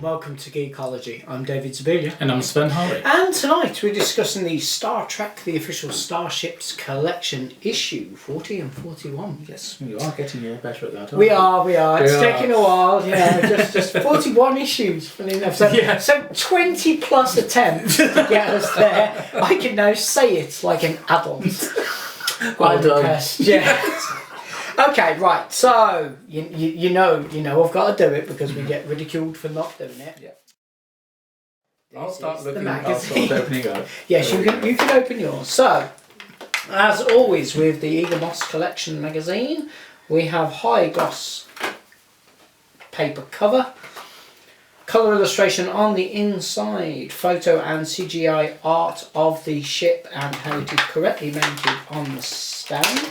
and welcome to Geekology. I'm David Zabilia. And I'm Sven Harley. And tonight we're discussing the Star Trek, the official Starships collection, issue 40 and 41. Yes, we are getting better at that, We are. It's taking a while, just 41 issues, funny enough. So 20 plus attempts to get us there. I can now say it like an adult. Well done. Yes. Okay, right. So you know, I've got to do it because we get ridiculed for not doing it. Yeah. I'll start opening up. Yes, you can open yours. So, as always with the Eaglemoss collection magazine, we have high gloss paper cover, colour illustration on the inside, photo and CGI art of the ship and how it is correctly mounted on the stand.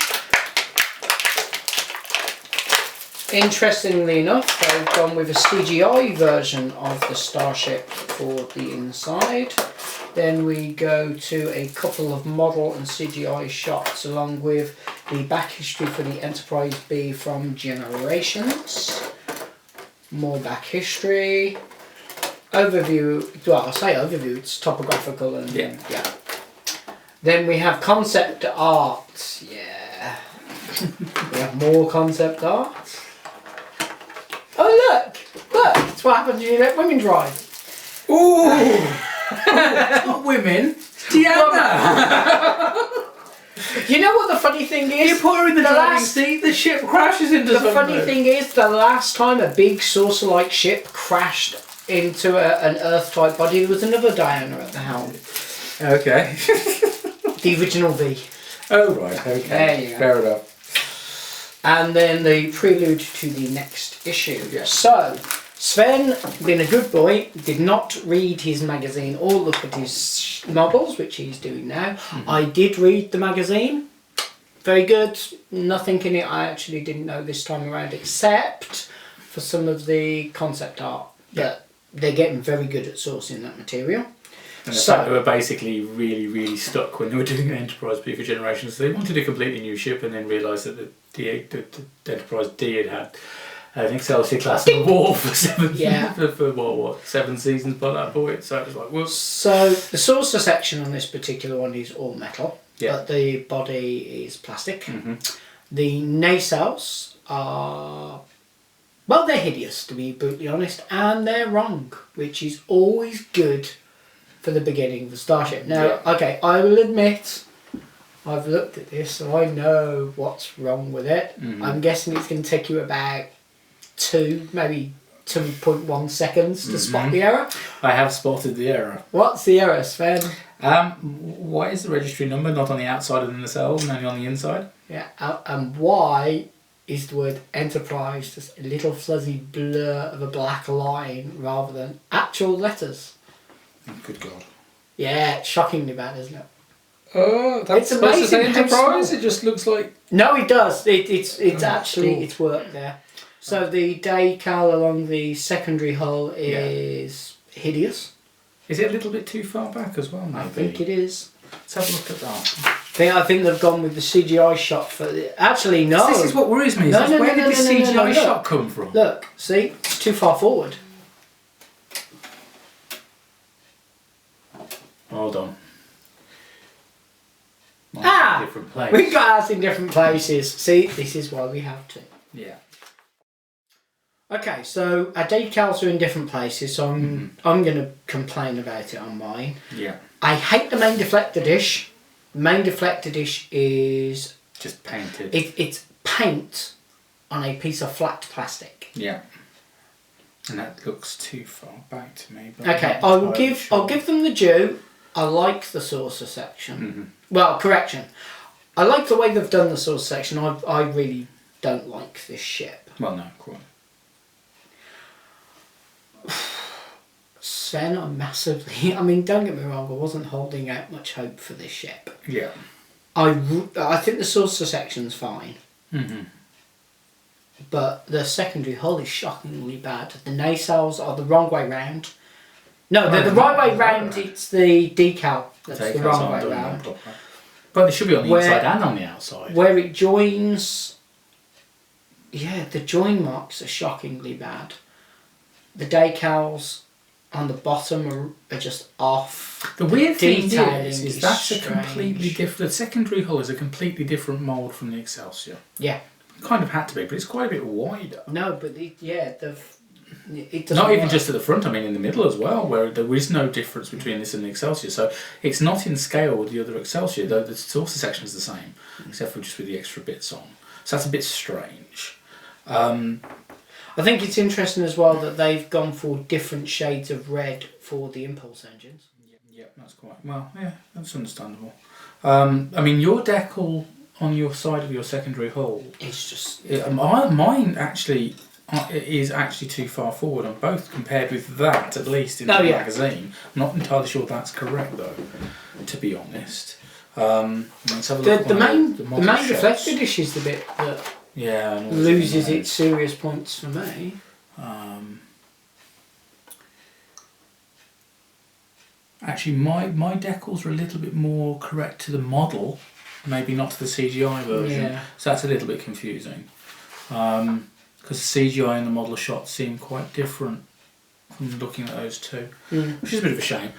Interestingly enough, they've gone with a CGI version of the Starship for the inside. Then we go to a couple of model and CGI shots along with the back history for the Enterprise B from Generations. More back history. Overview, well, I'll say overview, it's topographical and yeah. Then we have concept art, yeah. We have more concept art. Oh look, it's what happens when you let women drive. Ooh! Not women, Diana! You know what the funny thing is? You put her in the driving seat, the ship crashes into something. The funny thing is, the last time a big saucer-like ship crashed into an Earth-type body, there was another Diana at the helm. Okay. The original V. Oh right, okay. There you go. Fair enough. And then the prelude to the next issue. Yes. So, Sven, being a good boy, did not read his magazine or look at his novels, which he's doing now. Mm-hmm. I did read the magazine. Very good. Nothing in it I actually didn't know this time around, except for some of the concept art. But they're getting very good at sourcing that material. And the fact they were basically really stuck when they were doing an Enterprise B for Generations. They wanted a completely new ship and then realised that the Enterprise D had an Excelsior class in the war for 7 seasons by that point. So it was like, whoops. So the saucer section on this particular one is all metal, but the body is plastic. Mm-hmm. The nacelles are, well, they're hideous to be brutally honest, and they're wrong, which is always good for the beginning of the Starship. Now, okay, I will admit, I've looked at this, so I know what's wrong with it. Mm-hmm. I'm guessing it's going to take you about maybe 2.1 seconds to spot the error. I have spotted the error. What's the error, Sven? Why is the registry number not on the outside of the nacelle and only on the inside? Yeah, and why is the word Enterprise just a little fuzzy blur of a black line rather than actual letters? Good God. Yeah, it's shockingly bad, isn't it? Oh, that's supposed to say Enterprise? It just looks like... No, it does. It's actually, cool. It's worked there. So the decal along the secondary hull is hideous. Is it a little bit too far back as well, maybe? I think it is. Let's have a look at that. I think they've gone with the CGI shot for... Actually, no. This is what worries me. Where did this CGI shot come from? Look, see? It's too far forward. Hold on. Different place. We've got ours in different places. See, this is why we have to. Yeah. Okay, so our decals are in different places, so I'm going to complain about it on mine. Yeah. I hate the main deflector dish. The main deflector dish is... just painted. It's paint on a piece of flat plastic. Yeah. And that looks too far back to me. But okay, I'll give them the due. I like the saucer section. Mm-hmm. Well, correction. I like the way they've done the saucer section. I really don't like this ship. Well, no, quite. Sven, I'm massively... I mean, don't get me wrong, I wasn't holding out much hope for this ship. Yeah. I think the saucer section's fine. Mm-hmm. But the secondary hull is shockingly bad. The nacelles are the wrong way round. No, they're the right way round, it's the decal that's the wrong way round. But they should be on the inside and on the outside. Where it joins... Yeah, the join marks are shockingly bad. the decals on the bottom are just off. The weird thing detailing is that's strange. a completely different. The secondary hull is a completely different mould from the Excelsior. Yeah. It kind of had to be, but it's quite a bit wider. No, but it doesn't Not even work. just at the front, I mean in the middle as well, where there is no difference between this and the Excelsior. So it's not in scale with the other Excelsior, though the saucer section is the same, except for just with the extra bits on. So that's a bit strange. I think it's interesting as well that they've gone for different shades of red for the impulse engines. Yeah, that's quite well. Yeah, that's understandable. I mean, your decal on your side of your secondary hull, It's just mine actually is actually too far forward on both compared with that, at least in the magazine. I'm not entirely sure that's correct though, to be honest. Let's have a look. the main shots. deflector dish is the bit that loses its serious points for me. Actually, my decals are a little bit more correct to the model, maybe not to the CGI version. Yeah. So that's a little bit confusing. Because the CGI and the model shots seem quite different from looking at those two, which is a bit of a shame.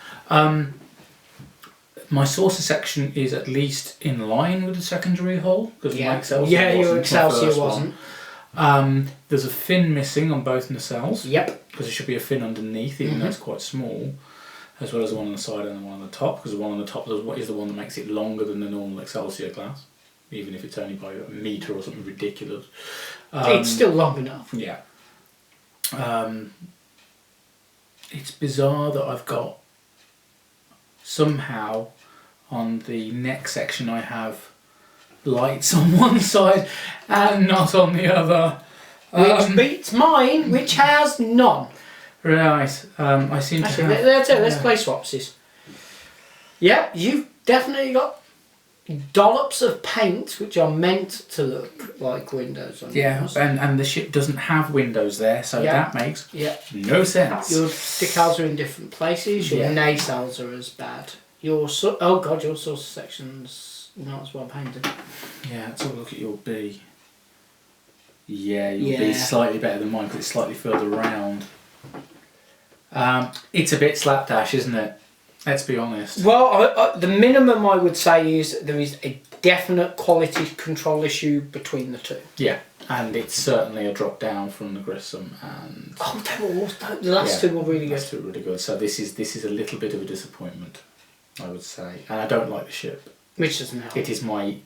My saucer section is at least in line with the secondary hull, because my Excelsior your Excelsior wasn't. There's a fin missing on both nacelles. Yep. Because there should be a fin underneath, even though it's quite small, as well as the one on the side and the one on the top, because the one on the top is the one that makes it longer than the normal Excelsior class, even if it's only by a metre or something ridiculous. It's still long enough. Yeah. It's bizarre that I've got somehow on the neck section I have lights on one side and not on the other. Which beats mine, which has none. Right. I seem Actually, to have... let's play swapsies. Yep, you've definitely got dollops of paint which are meant to look like windows on yours. and the ship doesn't have windows there, so that makes no sense. Your decals are in different places, your nacelles are as bad. Your saucer section's not as well painted. Yeah, let's have a look at your B. Yeah, your B is slightly better than mine because it's slightly further round. It's a bit slapdash, isn't it? Let's be honest. Well, the minimum I would say is there is a definite quality control issue between the two. Yeah, and it's certainly a drop down from the Grissom and... Oh, the last two were really good. The last two were really good. So this is a little bit of a disappointment, I would say. And I don't like the ship. Which doesn't help. It is my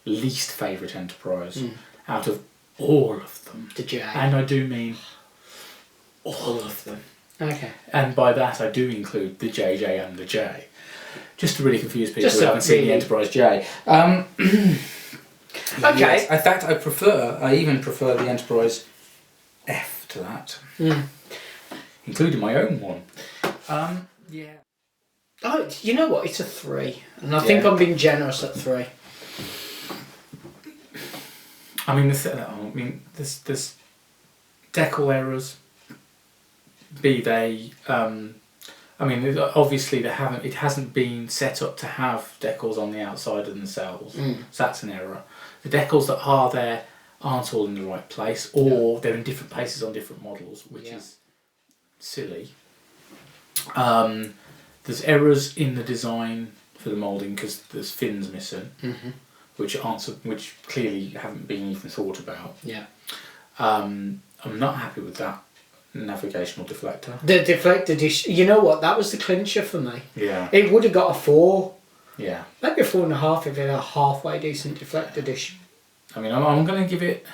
least favourite Enterprise out of all of them. The J. And I do mean all of them. Okay. And by that I do include the JJ and the J. Just to really confuse people Just who haven't seen the Enterprise J. Okay. Yes, in fact, I even prefer the Enterprise F to that. Including my own one. Yeah. Oh, you know what? It's a 3. And I think I'm being generous at 3. I mean, there's decal errors. Be they, obviously it hasn't been set up to have decals on the outside of the nacelles, so that's an error. The decals that are there aren't all in the right place, or they're in different places on different models, which is silly. There's errors in the design for the moulding because there's fins missing, which clearly haven't been even thought about. Yeah. I'm not happy with that navigational deflector. The deflector dish, you know what? That was the clincher for me. Yeah. It would have got a 4. Yeah. Maybe a 4.5 if it had a halfway decent deflector dish. I mean, I'm going to give it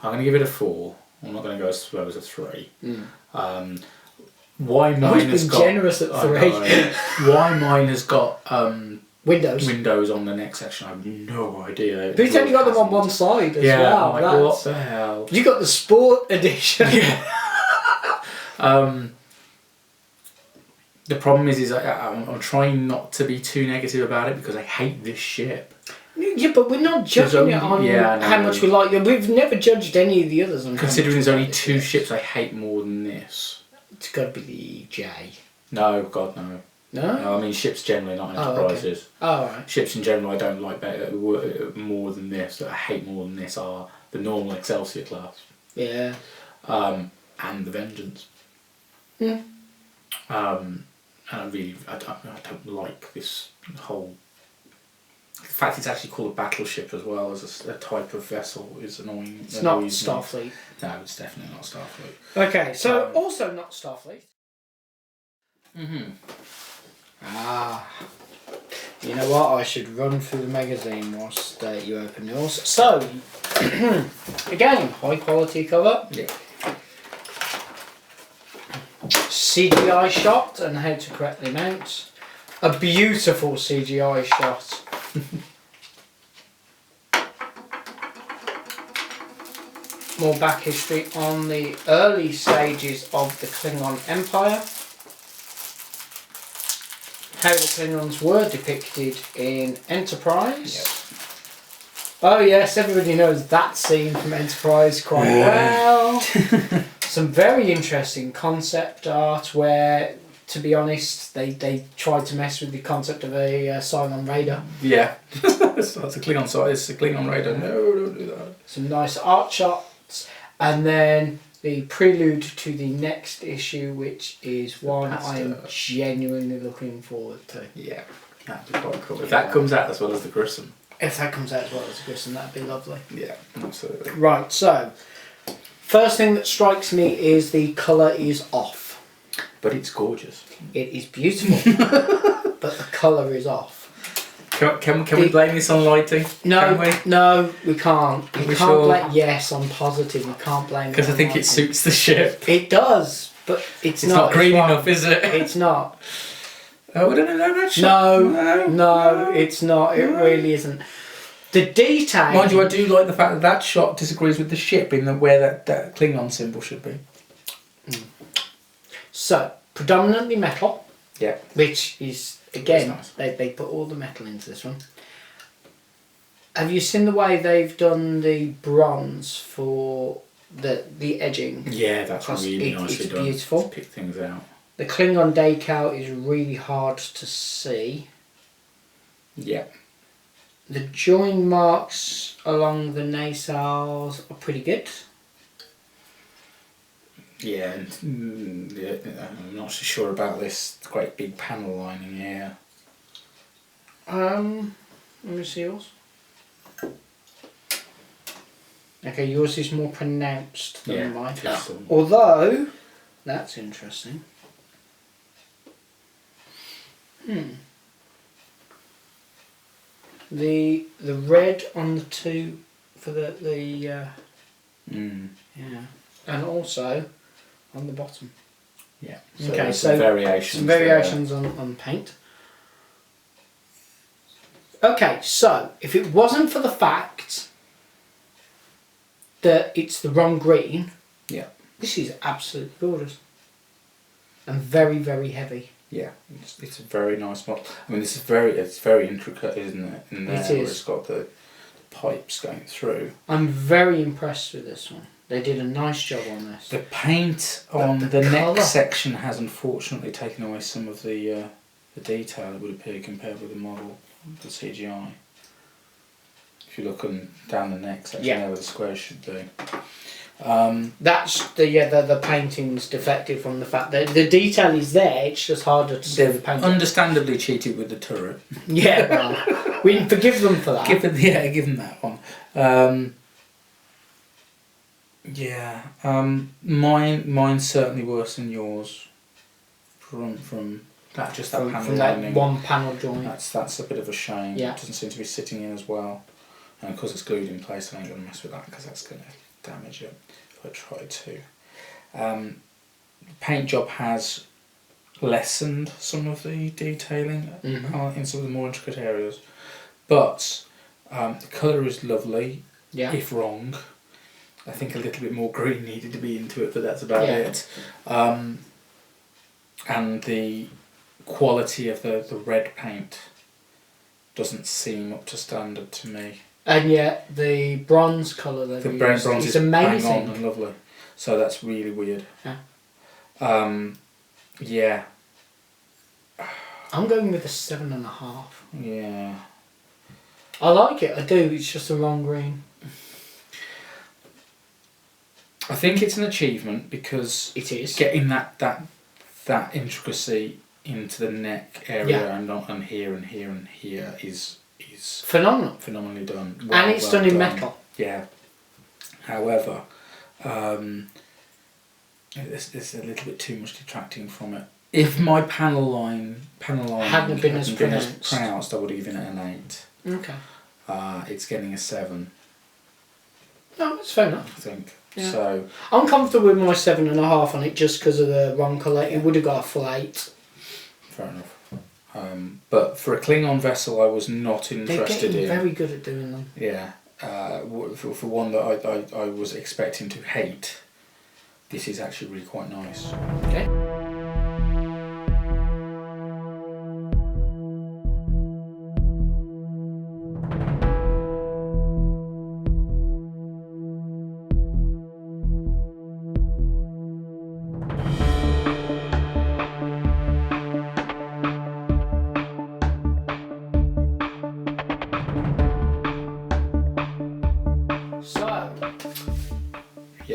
a 4. I'm not going to go as low as a 3. Why mine has got generous at 3. Why mine has got windows on the neck section, I have no idea. But it's only got them on one side as well. I'm like, what the hell? You got the sport edition. The problem is I'm trying not to be too negative about it because I hate this ship. Yeah, but we're not judging it on how much we like it. We've never judged any of the others. Considering there's only 2 ships I hate more than this. It's got to be the J. No, God, no. No? I mean ships generally, not Enterprises. Oh, okay. Right. Ships in general I don't like better, more than this, that I hate more than this are the normal Excelsior class. Yeah. And the Vengeance. Mm. And I don't like this whole. The fact it's actually called a battleship as well as a type of vessel is annoying. It's not Starfleet. No, it's definitely not Starfleet. Okay, so also not Starfleet. You know what? I should run through the magazine whilst you open yours. So, again, high quality cover. Yeah. CGI shot and how to correctly mount. A beautiful CGI shot. More back history on the early stages of the Klingon Empire. How the Klingons were depicted in Enterprise. Yep. Oh yes, everybody knows that scene from Enterprise quite well. Some very interesting concept art where, to be honest, they tried to mess with the concept of a Klingon raider. Yeah. That's a Klingon side. It's a Klingon raider. No, don't do that. Some nice art shots, and then the prelude to the next issue, which is one I am genuinely looking forward to. Yeah, that'd be quite cool. If that comes out as well as the Grissom. If that comes out as well as the Grissom, that'd be lovely. Yeah, absolutely. Right, so first thing that strikes me is the colour is off. But it's gorgeous. It is beautiful, but the colour is off. Can we blame this on lighting? No, can we? No, we can't. Are We we can't sure? blame. Yes, I'm positive. We can't blame. Because I think it suits the ship. It does, but it's not green enough, is it? It's not. Oh, I don't know that shot. No, it's not. It really isn't. The detail. Mind you, I do like the fact that that shot disagrees with the ship in where that Klingon symbol should be. So, predominantly metal. Yeah. Which is, again, nice. they put all the metal into this one. Have you seen the way they've done the bronze for the edging? Yeah, that's really nicely it's done. Beautiful. To pick things out. The Klingon decal is really hard to see. Yeah. The join marks along the nacelles are pretty good. Yeah, and I'm not so sure about this great big panel lining here. Let me see yours. Okay, yours is more pronounced than mine. Although, that's interesting. The red on the two for the yeah, and also on the bottom. Yeah. So okay, so variations. Some variations on paint. Okay, so if it wasn't for the fact that it's the wrong green, this is absolutely gorgeous and very, very heavy. Yeah, it's a very nice model. I mean, it's very intricate, isn't it? In there, it is. Where it's got the pipes going through. I'm very impressed with this one. They did a nice job on this. The paint on the neck section has unfortunately taken away some of the detail that would appear compared with the model, the CGI. If you look down the neck section there where the squares should be. That's the painting's defective from the fact that the detail is there. It's just harder to see the painting. Understandably cheated with the turret. Yeah, well, we can forgive them for that. Give them that one. Mine's certainly worse than yours. From that panel from lining. that one panel joint. That's a bit of a shame. Yeah. It doesn't seem to be sitting in as well. And of course it's glued in place. I ain't gonna mess with that because that's gonna damage it if I try to. The paint job has lessened some of the detailing in some of the more intricate areas, but the colour is lovely. Yeah. If wrong, I think a little bit more green needed to be into it, but that's about it. And the quality of the red paint doesn't seem up to standard to me. And yet the bronze colour they've used bronze is is amazing. bang on and lovely. So that's really weird. Yeah. I'm going with a 7.5. Yeah. I like it, I do, it's just the wrong green. I think it's an achievement because it is getting that that intricacy into the neck area and here and here and here is phenomenal. Phenomenally done. And it's done in metal. Yeah. However, there's a little bit too much detracting from it. If my panel line hadn't been as pronounced, I would have given it an 8. Okay. It's getting a 7. No, that's fair enough. I think. Yeah. So I'm comfortable with my 7.5 on it just because of the wrong colour. It would have got a full 8. Fair enough. But for a Klingon vessel, I was not interested They're in. very good at doing them. Yeah. For one that I was expecting to hate, this is actually really quite nice. Okay.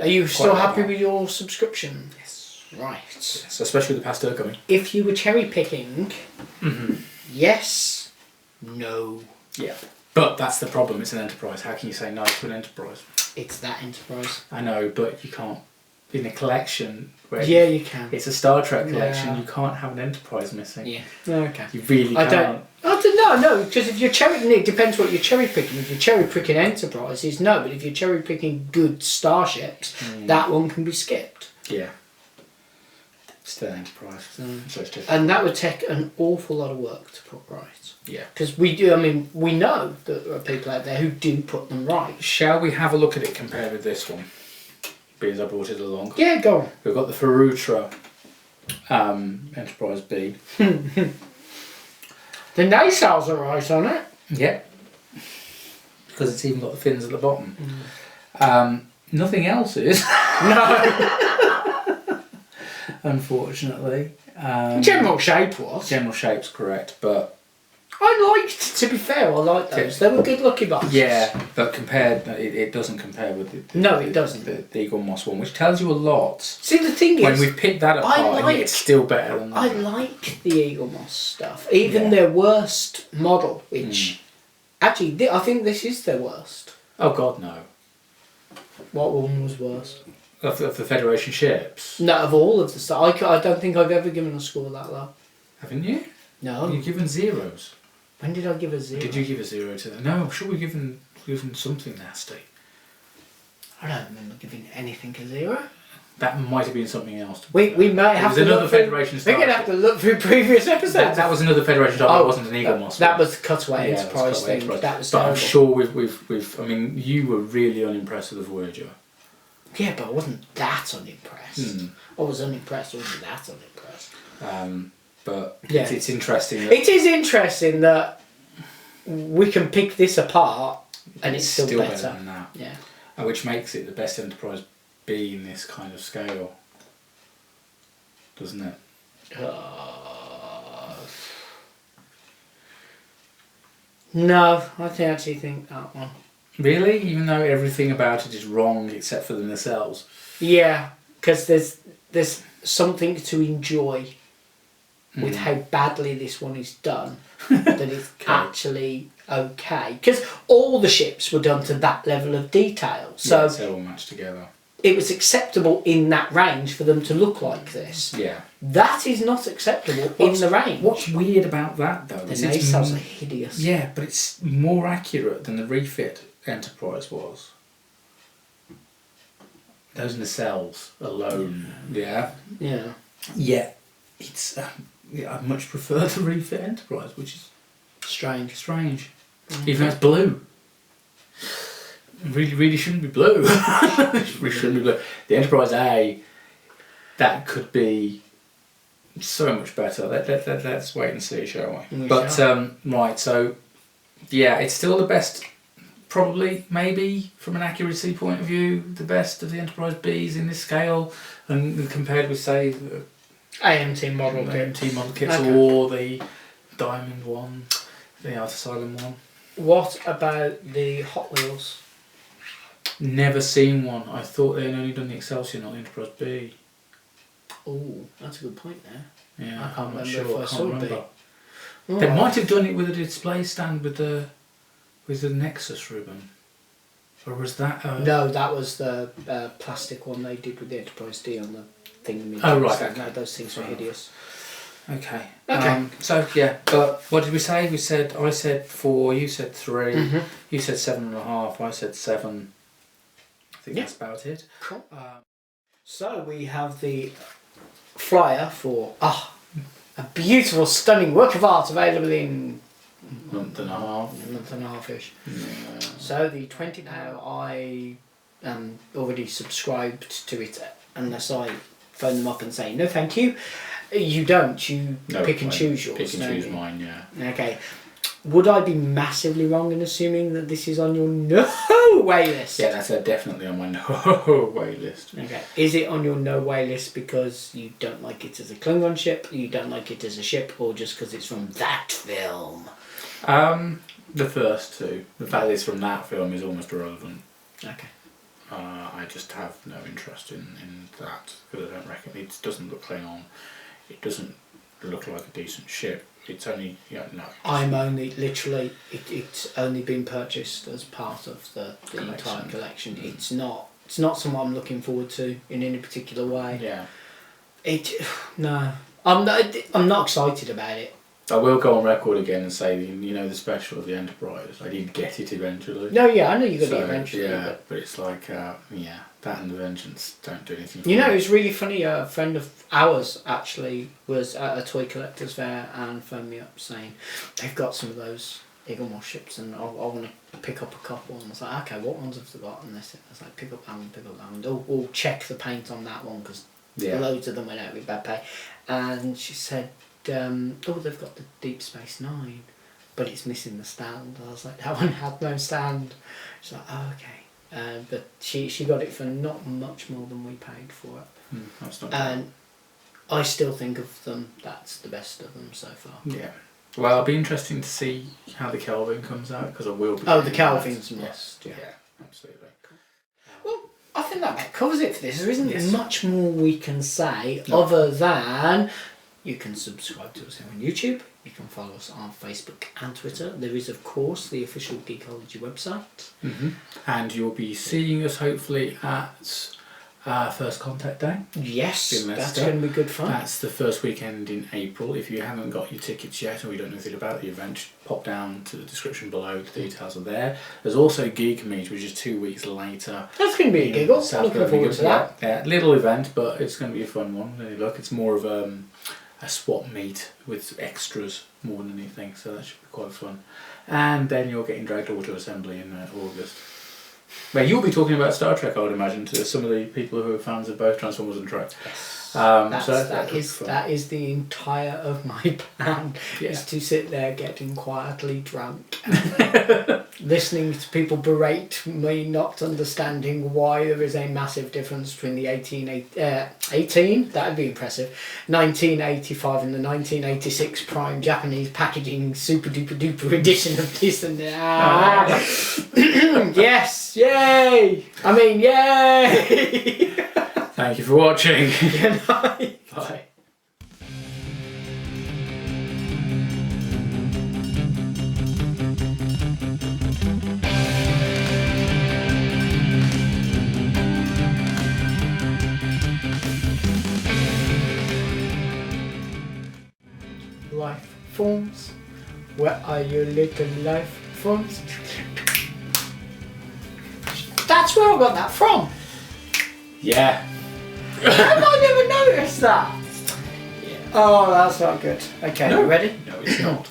Are you still happy with your subscription? Yes. Right. Yes, especially with the pasteur coming. If you were cherry picking, yes, no. Yeah. But that's the problem, it's an enterprise. How can you say no to an enterprise? It's that enterprise. I know, but you can't. In a collection where you can. It's a Star Trek collection, you can't have an enterprise missing. Yeah. Okay. You really can't. I don't know, because if you're it depends what you're cherry picking. If you're cherry picking enterprises, no, but if you're cherry picking good starships, that one can be skipped. Yeah. Still an enterprise. So it's different. And that would take an awful lot of work to put right. Yeah. Because we know that there are people out there who do put them right. Shall we have a look at it compared with this one? Being as I brought it along. Yeah, go on. We've got the Ferutra Enterprise B. The nacelles are right on it. Yeah. Because it's even got the fins at the bottom. Nothing else is. No. Unfortunately. General shape was. General shape's correct, but... To be fair, I liked those. They were good looking boxes. Yeah, but it doesn't compare with it doesn't. The Eaglemoss one, which tells you a lot. See, the thing when is... we picked that apart, it's still better than that. I like the Eaglemoss stuff. Even their worst model, which... Actually, I think this is their worst. Oh, God, no. What one was worse? Of the Federation ships? No, of all of the stuff. I don't think I've ever given a score that low. Haven't you? No. You've given zeros. When did I give a 0? Did you give a 0 to them? No, I'm sure we've given something nasty. I don't remember giving anything a 0. That might have been something else. We might have to look through... We're going to have to look through previous episodes. That was another Federation Star, it wasn't an Eaglemoss. That was the Cutaway Enterprise thing. That was terrible. But I'm sure we've... I mean, you were really unimpressed with the Voyager. Yeah, but I wasn't that unimpressed. I was unimpressed, I wasn't that unimpressed. But it's interesting. It is interesting that we can pick this apart and it's still better than that. Yeah. Which makes it the best Enterprise B in this kind of scale, doesn't it? No, I actually think that one. Really? Even though everything about it is wrong except for the nacelles? Yeah, because there's something to enjoy with how badly this one is done, that it's actually okay. Because all the ships were done to that level of detail. So they're all matched together. It was acceptable in that range for them to look like this. Yeah. That is not acceptable in the range. What's weird about that, though, the nacelles are hideous. Yeah, but it's more accurate than the refit Enterprise was. Those nacelles alone. Yeah. Yeah. Yeah. It's... I much prefer the refit Enterprise, which is strange. Even though it's blue. Really shouldn't be blue. Really shouldn't be blue. The Enterprise A, that could be so much better. Let's wait and see, shall we? Right, so yeah, it's still the best, probably, maybe, from an accuracy point of view, the best of the Enterprise Bs in this scale, and compared with, say, the AMT model kits or the Diamond one, the Art Asylum one. What about the Hot Wheels? Never seen one. I thought they'd only done the Excelsior, not the Enterprise B. Oh, that's a good point there. Yeah, I can't I'm not remember sure. if I I saw can't it. remember. Oh, They might have done it with a display stand with the Nexus ribbon. Or was that... No, that was the plastic one they did with the Enterprise D on the thing. Oh, right, So, okay. no, those things were hideous. Okay. Okay. So, yeah, but what did we say? I said 4, you said 3, you said 7.5, I said 7. I think that's about it. Cool. So we have the flyer for a beautiful, stunning work of art available in Month and a half-ish. Yeah. So the 20 now I already subscribed to it unless I phone them up and say no thank you. You don't, you pick and choose yours. Pick and choose mine, yeah. Okay. Would I be massively wrong in assuming that this is on your no way list? Yeah, that's definitely on my no way list. Okay. Is it on your no way list because you don't like it as a Klingon ship, you don't like it as a ship, or just because it's from that film? The first two. The fact that it's from that film is almost irrelevant. Okay. I just have no interest in that because I don't reckon it doesn't look Klingon. It doesn't look like a decent ship. It's only no. I'm only literally it's only been purchased as part of the entire collection. It's not something I'm looking forward to in any particular way. Yeah. No. I'm not excited about it. I will go on record again and say, the special of the Enterprise. I did get it eventually. No, yeah, I know you got it eventually. Yeah, but it's like, that and the Vengeance don't do anything. It was really funny. A friend of ours actually was at a toy collector's fair and phoned me up saying they've got some of those Eaglemoss ships and I want to pick up a couple. And I was like, okay, what ones have they got? And I was like, pick up that one. Or check the paint on that one because loads of them went out with bad paint. And she said, they've got the Deep Space Nine, but it's missing the stand. I was like, that one had no stand. She's like, oh, okay. But she got it for not much more than we paid for it. That's not and I still think of them, that's the best of them so far. Yeah. Well, it'll be interesting to see how the Kelvin comes out because I will be. Oh, the Kelvin's must. Yeah, absolutely. Well, I think that covers it for this. There isn't much more we can say other than you can subscribe to us here on YouTube. You can follow us on Facebook and Twitter. There is, of course, the official Geekology website. And you'll be seeing us hopefully at First Contact Day. Yes, that's going to be good fun. That's the first weekend in April. If you haven't got your tickets yet or you don't know anything about the event, pop down to the description below. The details are there. There's also Geek Meet, which is 2 weeks later. That's going to be a giggle. Looking forward to that. Yeah, little event, but it's going to be a fun one. Look, it's more of a swap meet with extras more than anything, so that should be quite fun. And then you're getting dragged auto assembly in August. Well, you'll be talking about Star Trek, I would imagine, to some of the people who are fans of both Transformers and Trek. Yes. That is the entire of my plan, is to sit there getting quietly drunk and listening to people berate me not understanding why there is a massive difference between the 18, that would be impressive, 1985 and the 1986 Prime Japanese packaging super duper duper edition of this and that. Yes, yay! I mean, yay! Thank you for watching. Good night. Bye. Life forms, where are your little life forms? That's where I got that from. Yeah. How have I never noticed that? Yeah. Oh, that's not good. Okay, No. you ready? No, it's not.